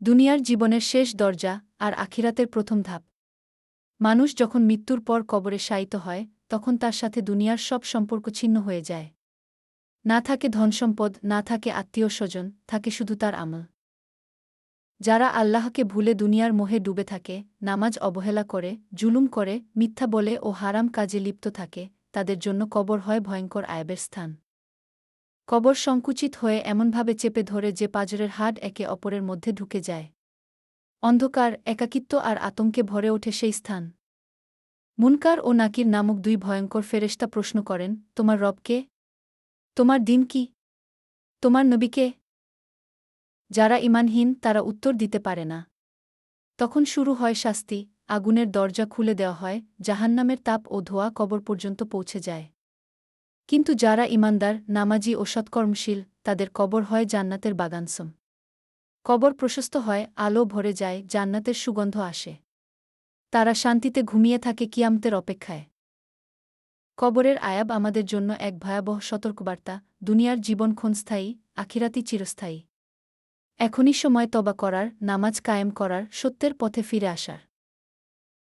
দুনিয়ার জীবনের শেষ দরজা আর আখিরাতের প্রথম ধাপ। মানুষ যখন মৃত্যুর পর কবরে শায়িত হয় তখন তার সাথে দুনিয়ার সব সম্পর্ক ছিন্ন হয়ে যায়। না থাকে ধনসম্পদ, না থাকে আত্মীয়স্বজন, থাকে শুধু তার আমল। যারা আল্লাহকে ভুলে দুনিয়ার মোহে ডুবে থাকে, নামাজ অবহেলা করে, জুলুম করে, মিথ্যা বলে ও হারাম কাজে লিপ্ত থাকে, তাদের জন্য কবর হয় ভয়ঙ্কর আয়াবের স্থান। কবর সংকুচিত হয়ে এমনভাবে চেপে ধরে যে পাঁজরের হাড় একে অপরের মধ্যে ঢুকে যায়। অন্ধকার, একাকিত্ব আর আতঙ্কে ভরে ওঠে সেই স্থান। মুনকার ও নাকির নামক দুই ভয়ঙ্কর ফেরেশতা প্রশ্ন করেন, তোমার রব কে? তোমার দিন কি? তোমার নবী কে? যারা ঈমানহীন তারা উত্তর দিতে পারে না। তখন শুরু হয় শাস্তি, আগুনের দরজা খুলে দেওয়া হয়, জাহান্নামের তাপ ও ধোঁয়া কবর পর্যন্ত পৌঁছে যায়। কিন্তু যারা ঈমানদার, নামাজি ও সৎকর্মশীল, তাদের কবর হয় জান্নাতের বাগানসম। কবর প্রশস্ত হয়, আলো ভরে যায়, জান্নাতের সুগন্ধ আসে। তারা শান্তিতে ঘুমিয়ে থাকে কিয়ামতের অপেক্ষায়। কবরের আয়াব আমাদের জন্য এক ভয়াবহ সতর্কবার্তা, দুনিয়ার জীবন ক্ষণস্থায়ী, আখিরাতি চিরস্থায়ী। এখনই সময় তওবা করার, নামাজ কায়েম করার, সত্যের পথে ফিরে আসার।